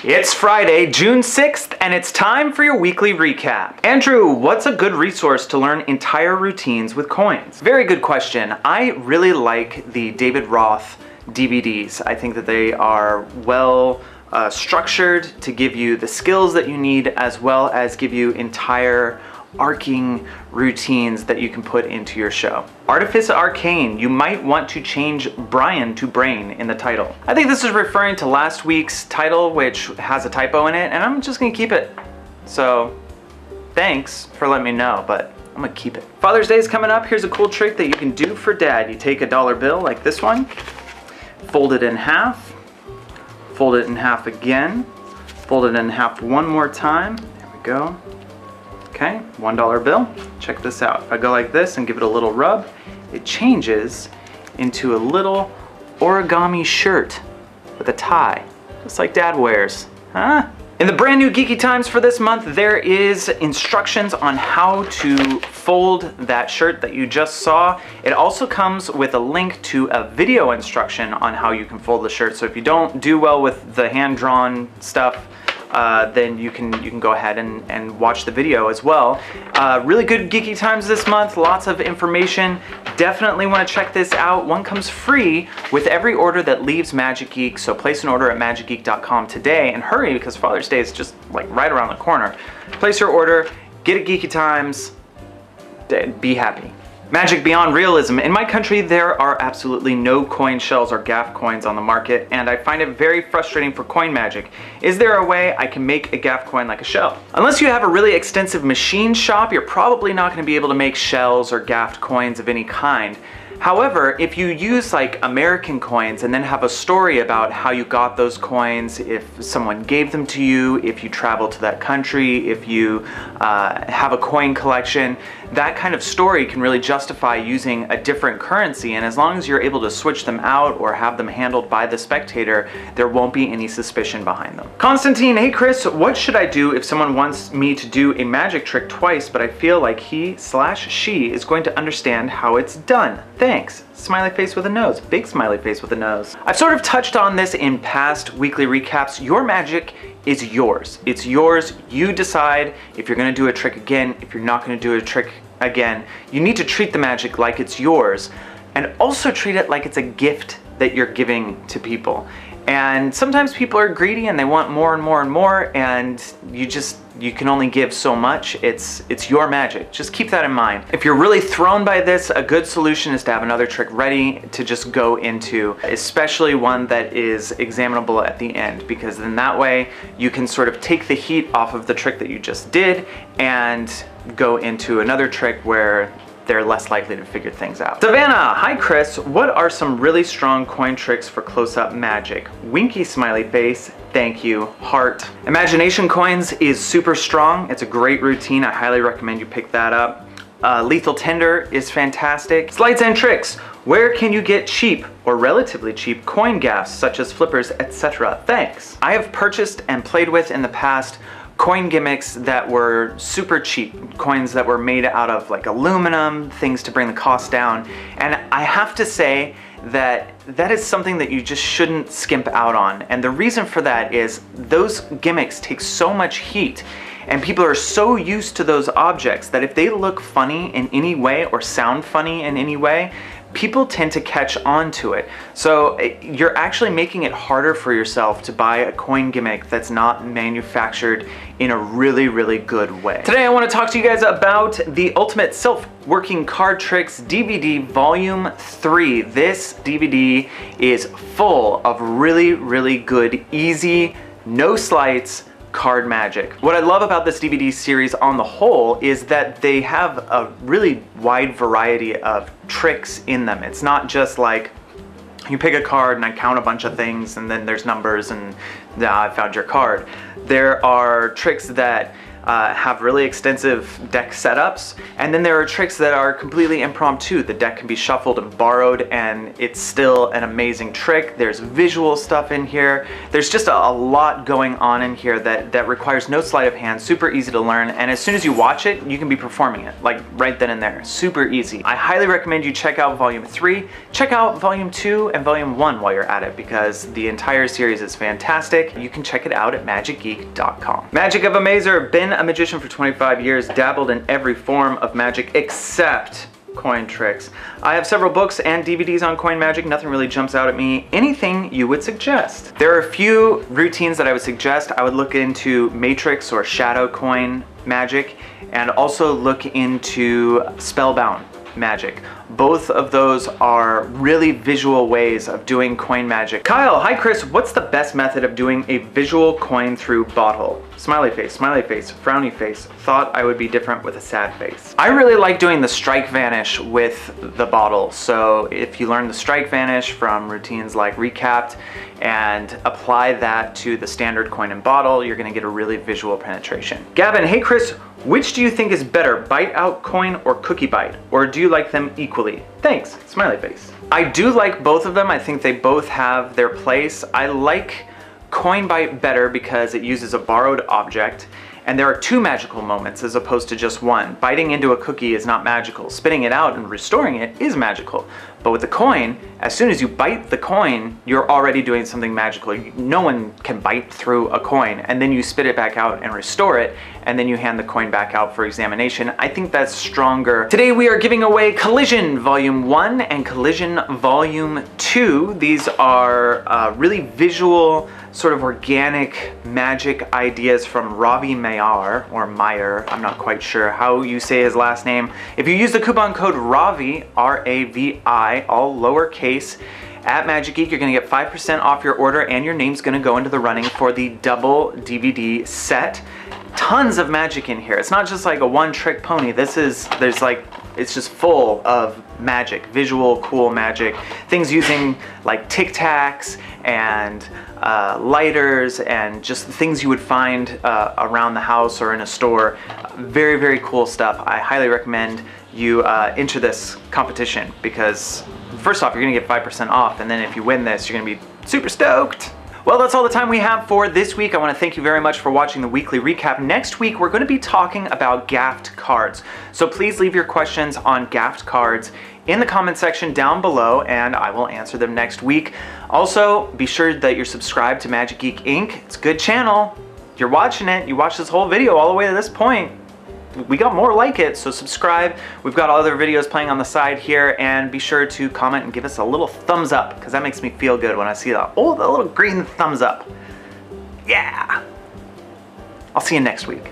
It's Friday, June 6th, and it's time for your weekly recap. Andrew, what's a good resource to learn entire routines with coins? Very good question. I really like the David Roth DVDs. I think that they are well structured to give you the skills that you need, as well as give you entire arcing routines that you can put into your show. Artifice Arcane, you might want to change Brian to Brain in the title. I think this is referring to last week's title, which has a typo in it, and I'm just gonna keep it. So thanks for letting me know, but I'm gonna keep it. Father's Day is coming up. Here's a cool trick that you can do for dad. You take a dollar bill like this one, fold it in half, fold it in half again, fold it in half one more time. There we go. Okay, $1 bill. Check this out. If I go like this and give it a little rub, it changes into a little origami shirt with a tie, just like dad wears. Huh? In the brand new Geeky Times for this month, there is instructions on how to fold that shirt that you just saw. It also comes with a link to a video instruction on how you can fold the shirt. So if you don't do well with the hand-drawn stuff, then you can go ahead and watch the video as well. Really good Geeky Times this month, lots of information. Definitely want to check this out. One comes free with every order that leaves Magic Geek, so place an order at magicgeek.com today, and hurry because Father's Day is just like right around the corner. Place your order, get a Geeky Times, be happy. Magic beyond realism. In my country, there are absolutely no coin shells or gaff coins on the market, and I find it very frustrating for coin magic. Is there a way I can make a gaff coin like a shell? Unless you have a really extensive machine shop, you're probably not going to be able to make shells or gaffed coins of any kind. However, if you use like American coins and then have a story about how you got those coins, if someone gave them to you, if you travel to that country, if you have a coin collection, that kind of story can really justify using a different currency, and as long as you're able to switch them out or have them handled by the spectator, there won't be any suspicion behind them. Constantine, hey Chris, what should I do if someone wants me to do a magic trick twice, but I feel like he/she is going to understand how it's done? Thanks. Smiley face with a nose. Big smiley face with a nose. I've sort of touched on this in past weekly recaps. Your magic is yours. It's yours. You decide if you're going to do a trick again, if you're not going to do a trick again. You need to treat the magic like it's yours, and also treat it like it's a gift that you're giving to people. And sometimes people are greedy and they want more and more and more, and you can only give so much. It's your magic. Just keep that in mind. If you're really thrown by this, a good solution is to have another trick ready to just go into, especially one that is examinable at the end, because then that way you can sort of take the heat off of the trick that you just did and go into another trick where they're less likely to figure things out. Savannah, hi Chris, what are some really strong coin tricks for close-up magic? Winky smiley face, thank you, heart. Imagination coins is super strong. It's a great routine. I highly recommend you pick that up. Lethal Tender is fantastic. Sleights and tricks. Where can you get cheap or relatively cheap coin gaffs such as flippers, etc.? Thanks. I have purchased and played with in the past coin gimmicks that were super cheap, coins that were made out of like aluminum, things to bring the cost down. And I have to say that that is something that you just shouldn't skimp out on. And the reason for that is those gimmicks take so much heat, and people are so used to those objects that if they look funny in any way or sound funny in any way, people tend to catch on to it. So you're actually making it harder for yourself to buy a coin gimmick that's not manufactured in a really, really good way. Today I want to talk to you guys about the Ultimate Self-Working Card Tricks DVD Volume 3. This DVD is full of really, really good, easy, no slights, card magic. What I love about this DVD series on the whole is that they have a really wide variety of tricks in them. It's not just like you pick a card and I count a bunch of things and then there's numbers and I found your card. There are tricks that have really extensive deck setups, and then there are tricks that are completely impromptu. The deck can be shuffled and borrowed and it's still an amazing trick. There's visual stuff in here. There's just a lot going on in here that requires no sleight of hand, super easy to learn, and as soon as you watch it, you can be performing it, like right then and there. Super easy. I highly recommend you check out Volume 3, check out Volume 2 and Volume 1 while you're at it, because the entire series is fantastic. You can check it out at magicgeek.com. Magic of a Mazer, been a magician for 25 years, dabbled in every form of magic except coin tricks. I have several books and DVDs on coin magic. Nothing really jumps out at me. Anything you would suggest? There are a few routines that I would suggest. I would look into matrix or shadow coin magic, and also look into spellbound magic. Both of those are really visual ways of doing coin magic. Kyle, hi Chris, what's the best method of doing a visual coin through bottle? Smiley face, frowny face, thought I would be different with a sad face. I really like doing the strike vanish with the bottle. So if you learn the strike vanish from routines like Recapped and apply that to the standard coin and bottle, you're gonna get a really visual penetration. Gavin, hey Chris, which do you think is better, bite out coin or cookie bite? Or do you like them equally? Thanks, smiley face. I do like both of them. I think they both have their place. I like coin bite better because it uses a borrowed object, and there are two magical moments as opposed to just one. Biting into a cookie is not magical. Spitting it out and restoring it is magical. But with the coin, as soon as you bite the coin, you're already doing something magical. No one can bite through a coin, and then you spit it back out and restore it, and then you hand the coin back out for examination. I think that's stronger. Today we are giving away Collision Volume 1 and Collision Volume 2. These are really visual, sort of organic magic ideas from Ravi Mayar, or Meyer, I'm not quite sure how you say his last name. If you use the coupon code RAVI, R-A-V-I, all lowercase, at Magic Geek, you're gonna get 5% off your order, and your name's gonna go into the running for the double DVD set. Tons of magic in here. It's not just like a one-trick pony. It's just full of magic, visual, cool magic. Things using like Tic Tacs and lighters and just things you would find around the house or in a store. Very, very cool stuff. I highly recommend you enter this competition because first off, you're gonna get 5% off, and then if you win this, you're gonna be super stoked. Well, that's all the time we have for this week. I want to thank you very much for watching the weekly recap. Next week, we're going to be talking about Gaffed Cards. So please leave your questions on Gaffed Cards in the comment section down below, and I will answer them next week. Also, be sure that you're subscribed to Magic Geek Inc. It's a good channel. You're watching it. You watched this whole video all the way to this point. We got more like it, so subscribe. We've got other videos playing on the side here, and be sure to comment and give us a little thumbs up, because that makes me feel good when I see that. Oh, the little green thumbs up. Yeah! I'll see you next week.